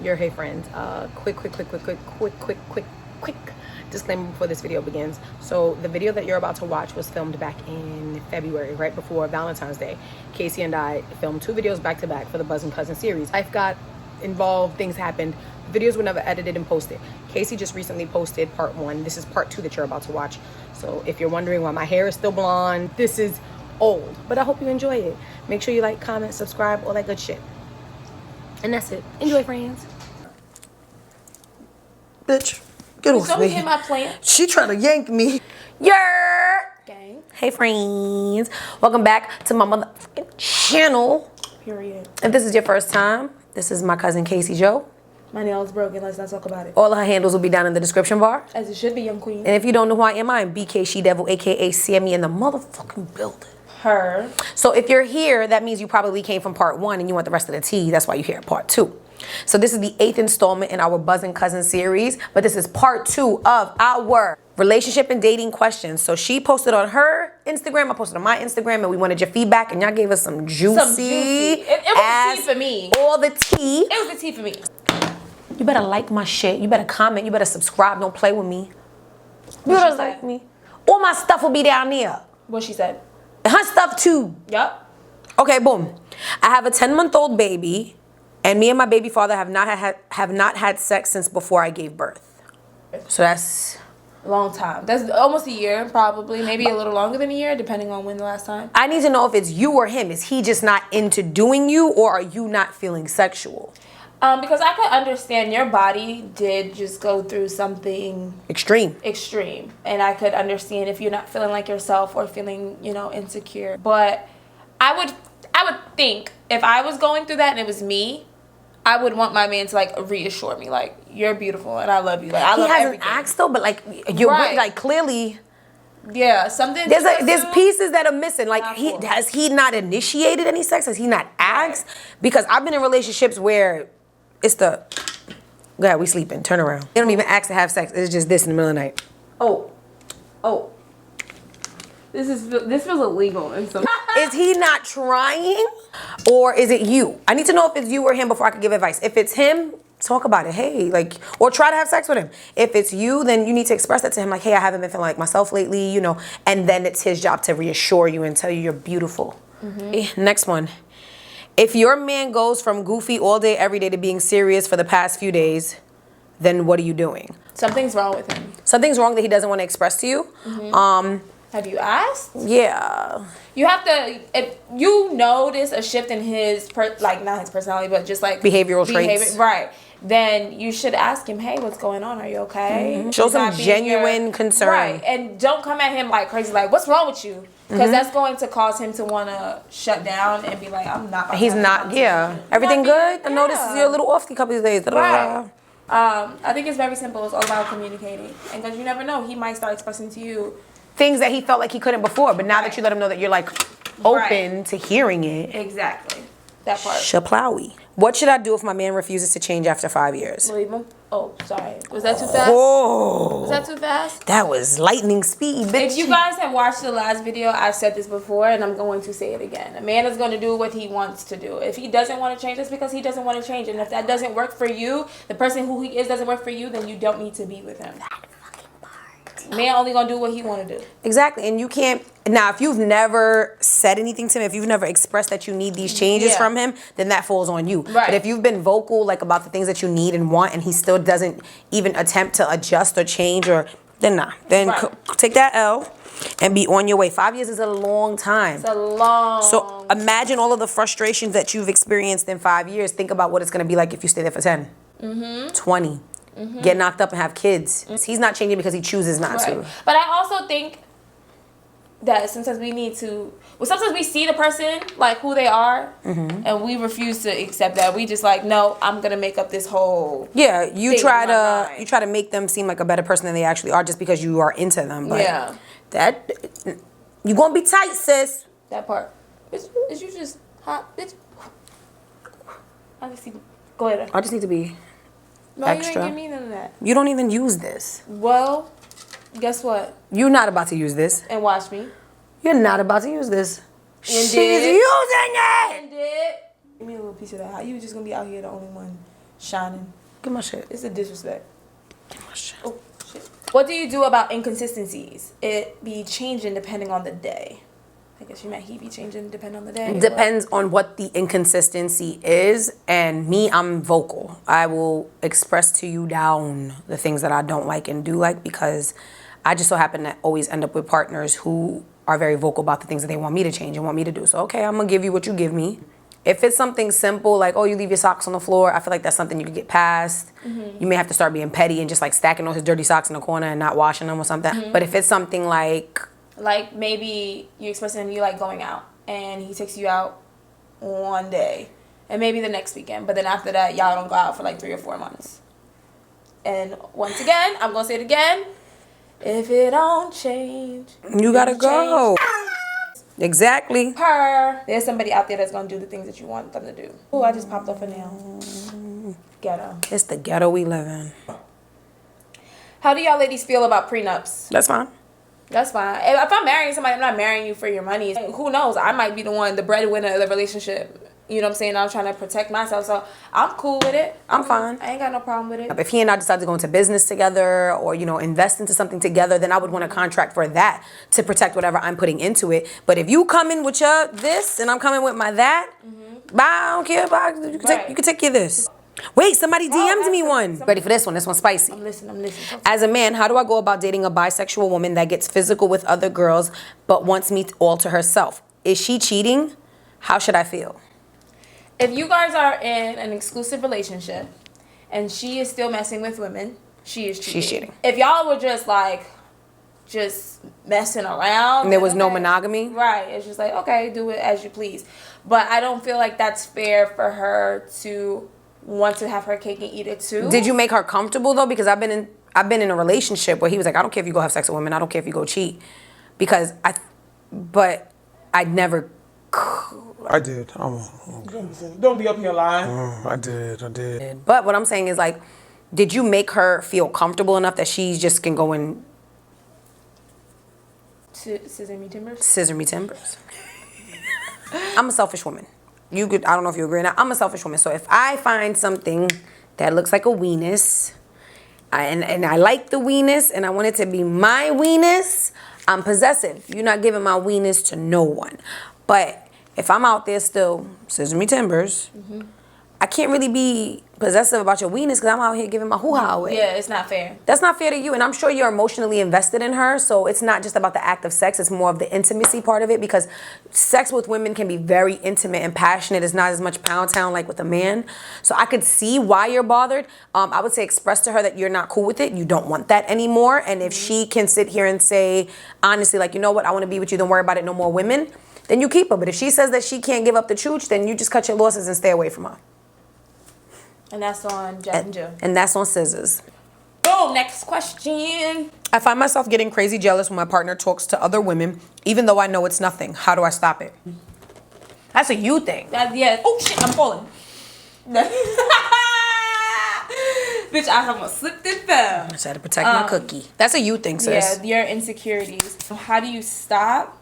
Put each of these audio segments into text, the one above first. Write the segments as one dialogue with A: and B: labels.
A: your hey friends. Quick disclaimer before this video begins. So the video that you're about to watch was filmed back in February, right before Valentine's Day. Casey and I filmed 2 videos back to back for the Buzzin Cuzzin series. Life got involved, things happened. Videos were never edited and posted. Casey just recently posted part 1. This is part 2 that you're about to watch. So if you're wondering why my hair is still blonde, this is old, but I hope you enjoy it. Make sure you like, comment, subscribe, all that good shit. And that's it. Enjoy, friends.
B: Bitch, get off me.
C: Hit my plant.
B: She trying to yank me.
A: Yuuurrrr.
C: Gang.
A: Hey, friends. Welcome back to my motherfucking channel.
C: Period.
A: If this is your first time, this is my cousin KCeyJoe.
C: My nail is broken. Let's not talk about it.
A: All her handles will be down in the description bar.
C: As it should be, young queen.
A: And if you don't know who I am BkSheDevil, aka Sammy in the motherfucking building.
C: Her.
A: So if you're here, that means you probably came from part 1 and you want the rest of the tea. That's why you're here at part 2. So this is the 8th installment in our Buzzin Cuzzin series, but this is part 2 of our relationship and dating questions. So she posted on her Instagram, I posted on my Instagram, and we wanted your feedback, and y'all gave us some juicy.
C: It was the tea for me.
A: All the tea.
C: It was the tea for me.
A: You better like my shit. You better comment. You better subscribe. Don't play with me. You better like me. All my stuff will be down there.
C: What she said.
A: Her stuff too.
C: Yup.
A: Okay, boom. I have a 10-month-old baby, and me and my baby father have not had sex since before I gave birth. So that's
C: a long time. That's almost a year, probably. Maybe a little longer than a year, depending on when the last time.
A: I need to know if it's you or him. Is he just not into doing you, or are you not feeling sexual?
C: Because I could understand your body did just go through something extreme, and I could understand if you're not feeling like yourself or feeling, you know, insecure. But I would think if I was going through that and it was me, I would want my man to like reassure me, like, you're beautiful and I love you. Like, I love everything. He hasn't asked
A: though, but like you're right. Like clearly.
C: Yeah, something.
A: There's pieces that are missing. Like has he not initiated any sex? Has he not asked? Because I've been in relationships where it's the, go ahead, we sleeping, turn around. They don't even ask to have sex. It's just this in the middle of the night.
C: Oh. This feels illegal in some.
A: Is he not trying, or is it you? I need to know if it's you or him before I can give advice. If it's him, talk about it. Hey, like, or try to have sex with him. If it's you, then you need to express that to him. Like, hey, I haven't been feeling like myself lately, you know. And then it's his job to reassure you and tell you you're beautiful. Next one. If your man goes from goofy all day, every day to being serious for the past few days, then what are you doing?
C: Something's wrong with him.
A: Something's wrong that he doesn't want to express to you.
C: Have you asked?
A: Yeah.
C: You have to, if you notice a shift in his, not his personality, but just like
A: behavioral traits.
C: Right. Then you should ask him, hey, what's going on? Are you okay?
A: Show some genuine concern.
C: Right. And don't come at him like crazy, like, what's wrong with you? Because that's going to cause him to want to shut down and be like, I'm not.
A: He's not, Everything good? I noticed you're a little off the couple of days.
C: Right. I think it's very simple. It's all about communicating. And because you never know, he might start expressing to you
A: things that he felt like he couldn't before. But now that you let him know that you're like open to hearing it.
C: Exactly. That part.
A: Shaplowy. What should I do if my man refuses to change after 5 years?
C: Leave him. Oh, sorry. Was that too fast?
A: Oh.
C: Was that too fast?
A: That was lightning speed, bitch.
C: If you guys have watched the last video, I've said this before, and I'm going to say it again. A man is going to do what he wants to do. If he doesn't want to change, it's because he doesn't want to change. And if that doesn't work for you, the person who he is doesn't work for you, then you don't need to be with him. Man only gonna do what he want to do.
A: Exactly, and you can't. Now, if you've never said anything to him, if you've never expressed that you need these changes from him, then that falls on you. Right. But if you've been vocal, like, about the things that you need and want, and he still doesn't even attempt to adjust or change, or then nah, then take that L and be on your way. 5 years is a long time.
C: It's a long.
A: So imagine all of the frustrations that you've experienced in 5 years. Think about what it's gonna be like if you stay there for 10, 20. Get knocked up and have kids. He's not changing because he chooses not to.
C: But I also think that sometimes we need to, sometimes we see the person like who they are, and we refuse to accept that. We just like, no, I'm gonna make up this whole
A: you try to make them seem like a better person than they actually are just because you are into them. But that you gonna be tight, sis.
C: That part. Is you just hot, bitch? Go ahead.
A: I just need to be.
C: No,
A: extra.
C: you ain't give me none of that.
A: You don't even use this.
C: Well, guess what?
A: You're not about to use this.
C: And watch me.
A: You're not about to use this. She's using it.
C: Give me a little piece of that. How you just gonna be out here the only one shining.
A: Get my shit.
C: It's a disrespect.
A: Get my shit.
C: Oh, shit. What do you do about inconsistencies? It be changing depending on the day. I guess you meant he be changing depending on the day.
A: Depends on what the inconsistency is. And me, I'm vocal. I will express to you down the things that I don't like and do like, because I just so happen to always end up with partners who are very vocal about the things that they want me to change and want me to do. So, okay, I'm gonna give you what you give me. If it's something simple, like, oh, you leave your socks on the floor, I feel like that's something you could get past. You may have to start being petty and just like stacking all his dirty socks in the corner and not washing them or something. But if it's something like
C: maybe you expressing you like going out and he takes you out one day and maybe the next weekend, but then after that y'all don't go out for like 3 or 4 months. And once again, I'm gonna say it again, if it don't change,
A: you gotta go. Exactly.
C: There's somebody out there that's gonna do the things that you want them to do. Oh, I just popped off a nail. Ghetto.
A: It's the ghetto we live in.
C: How do y'all ladies feel about prenups?
A: That's fine.
C: That's fine. If I'm marrying somebody, I'm not marrying you for your money. Who knows? I might be the one, the breadwinner of the relationship. You know what I'm saying? I'm trying to protect myself. So I'm cool with it.
A: I'm fine.
C: I ain't got no problem with it.
A: If he and I decide to go into business together or, you know, invest into something together, then I would want a contract for that to protect whatever I'm putting into it. But if you come in with your this and I'm coming with my that, bye, I don't care. Bye. You can take your this. Wait, somebody DM'd me one. Ready for this one? This one's spicy.
C: I'm listening.
A: As a man, how do I go about dating a bisexual woman that gets physical with other girls but wants me all to herself? Is she cheating? How should I feel?
C: If you guys are in an exclusive relationship and she is still messing with women, she is cheating.
A: She's cheating.
C: If y'all were just messing around.
A: And there was no monogamy?
C: Right. It's just like, okay, do it as you please. But I don't feel like that's fair for her to want to have her cake and eat it too.
A: Did you make her comfortable though? Because I've been in a relationship where he was like, I don't care if you go have sex with women. I don't care if you go cheat. But I never.
D: I did.
E: Don't be up here lying.
D: I did.
A: But what I'm saying is like, did you make her feel comfortable enough that she just can go and
C: scissor me timbers?
A: Scissor me timbers. I'm a selfish woman. I don't know if you agree or not. I'm a selfish woman. So if I find something that looks like a weenus, and I like the weenus, and I want it to be my weenus, I'm possessive. You're not giving my weenus to no one. But if I'm out there still, scissor me timbers, I can't really be possessive about your weenus because I'm out here giving my hoo-ha away.
C: Yeah, it's not fair.
A: That's not fair to you, and I'm sure you're emotionally invested in her, so it's not just about the act of sex, it's more of the intimacy part of it, because sex with women can be very intimate and passionate. It's not as much pound town like with a man. So I could see why you're bothered. I would say express to her that you're not cool with it, you don't want that anymore, and if she can sit here and say, honestly, like, you know what, I want to be with you, don't worry about it, no more women, then you keep her. But if she says that she can't give up the chooch, then you just cut your losses and stay away from her.
C: And that's on Jack and Jill.
A: And that's on scissors.
C: Boom, next question.
A: I find myself getting crazy jealous when my partner talks to other women, even though I know it's nothing. How do I stop it? That's a you thing.
C: Yeah. Oh shit, I'm falling. Bitch, I almost slipped and fell.
A: I just had to protect my cookie. That's a you thing, sis.
C: Yeah, your insecurities. How do you stop?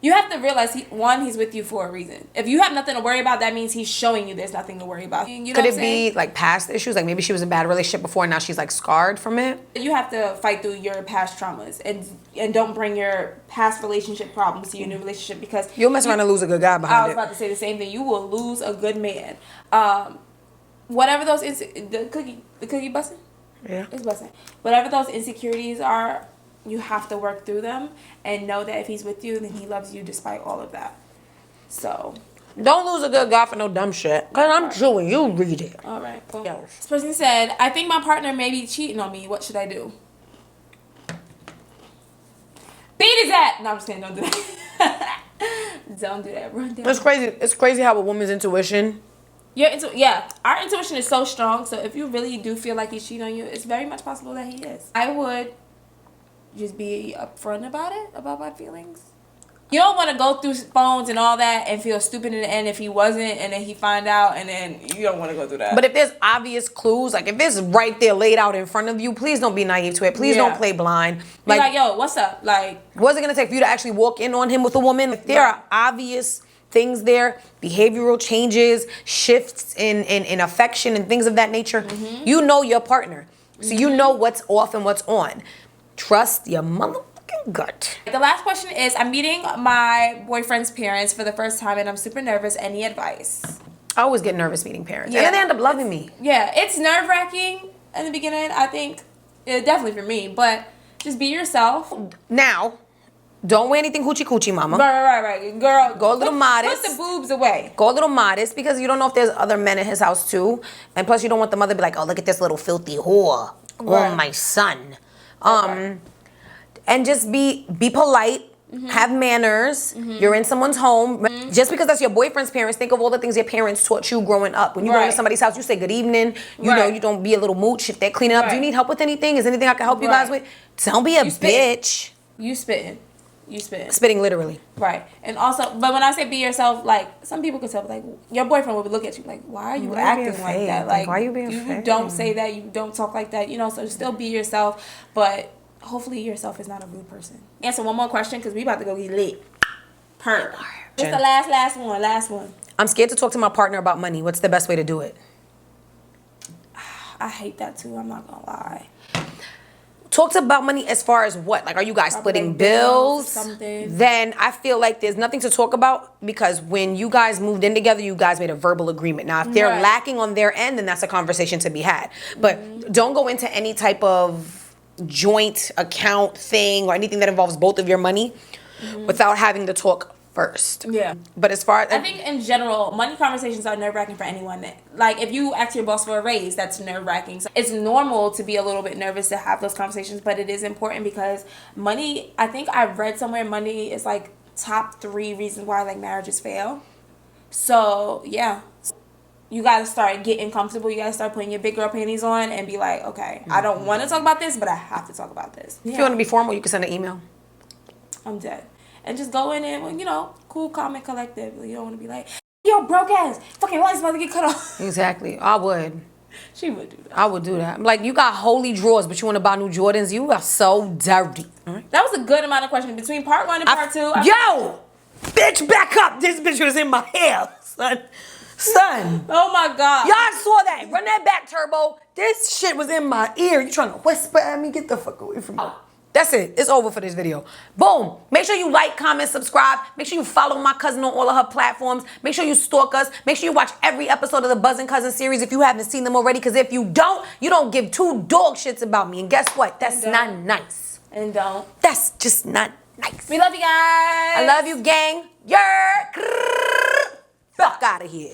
C: You have to realize, he's with you for a reason. If you have nothing to worry about, that means he's showing you there's nothing to worry about. You know
A: Could
C: what
A: it
C: I'm
A: be
C: saying?
A: like past issues? Like maybe she was in a bad relationship before and now she's like scarred from it?
C: You have to fight through your past traumas and don't bring your past relationship problems to your new relationship, because
A: You'll mess around and lose a good guy behind it.
C: I was about to say the same thing. You will lose a good man. Whatever those the cookie busting?
A: Yeah.
C: It's busting. Whatever those insecurities are, you have to work through them and know that if he's with you, then he loves you despite all of that. So
A: Don't lose a good guy for no dumb shit. Because I'm chewing. You read it.
C: all right, cool. This person said, I think my partner may be cheating on me. What should I do? Beat his ass. No, I'm just kidding. Don't do that. Don't do that. Run down.
A: It's crazy. It's crazy how a woman's intuition.
C: Our intuition is so strong. So if you really do feel like he's cheating on you, it's very much possible that he is. I would just be upfront about it, about my feelings. You don't want to go through phones and all that and feel stupid in the end if he wasn't, and then he find out, and then you don't want to go through that.
A: But if there's obvious clues, like if it's right there laid out in front of you, please don't be naive to it. Please don't play blind.
C: Like, yo, what's up? Like,
A: what's it gonna take for you to actually walk in on him with a woman? If there are obvious things there, behavioral changes, shifts in affection and things of that nature, you know your partner. So you know what's off and what's on. Trust your motherfucking gut.
C: The last question is, I'm meeting my boyfriend's parents for the first time and I'm super nervous. Any advice?
A: I always get nervous meeting parents.
C: Yeah.
A: And then they end up loving me.
C: Yeah, it's nerve-wracking in the beginning, I think. Definitely for me, but just be yourself.
A: Now, don't wear anything hoochie coochie, mama.
C: Right. Girl,
A: Go a little modest.
C: Put the boobs away.
A: Go a little modest because you don't know if there's other men in his house too. And plus you don't want the mother to be like, oh, look at this little filthy whore.
C: Right.
A: Oh, my son.
C: Okay.
A: And just be polite. Have manners. You're in someone's home. Just because that's your boyfriend's parents, think of all the things your parents taught you growing up. When you go into somebody's house, you say good evening. You know, you don't be a little mooch if they're cleaning up. Do you need help with anything? Is anything I can help you guys with? Don't be a bitch.
C: You spitting. You spitting.
A: Spitting literally.
C: Right. And also, but when I say be yourself, like, some people could tell, like, your boyfriend would look at you like, why are you acting like that? Like,
A: why are you being
C: you
A: fake?
C: don't say that, you don't talk like that, you know, so still be yourself, but hopefully yourself is not a rude person. Answer one more question, because we about to go get lit. Just the last one.
A: I'm scared to talk to my partner about money. What's the best way to do it?
C: I hate that too, I'm not gonna lie.
A: Talk about money as far as what? Like, are you guys splitting bills?
C: Something.
A: Then I feel like there's nothing to talk about because when you guys moved in together, you guys made a verbal agreement. Now, if they're lacking on their end, then that's a conversation to be had. But don't go into any type of joint account thing or anything that involves both of your money without having to talk first.
C: Yeah.
A: But as far as...
C: I think in general, money conversations are nerve-wracking for anyone. Like, if you ask your boss for a raise, that's nerve-wracking. So it's normal to be a little bit nervous to have those conversations, but it is important because money, I think I read somewhere money is like top 3 reasons why like marriages fail. So, yeah. You gotta start getting comfortable. You gotta start putting your big girl panties on and be like, okay, I don't want to talk about this, but I have to talk about this.
A: If you want to be formal, you can send an email.
C: I'm dead. And just go in and, you know, cool, calm, and collective. You don't want to be like, yo, broke ass, fucking lights about to get cut off.
A: Exactly. I would.
C: She would do that.
A: I would do that. I'm like, you got holy drawers, but you want to buy new Jordans? You are so dirty.
C: That was a good amount of questions. Between part 1 and part 2.
A: Yo! Bitch, back up. This bitch was in my hair, son.
C: Oh, my God.
A: Y'all saw that. Run that back, Turbo. This shit was in my ear. You trying to whisper at me? Get the fuck away from me. That's it. It's over for this video. Boom. Make sure you like, comment, subscribe. Make sure you follow my cousin on all of her platforms. Make sure you stalk us. Make sure you watch every episode of the Buzzin Cuzzin series if you haven't seen them already. Because if you don't give 2 dog shits about me. And guess what? That's not nice.
C: And don't.
A: That's just not nice.
C: We love you guys.
A: I love you, gang. Yuuurrrr. Fuck out of here.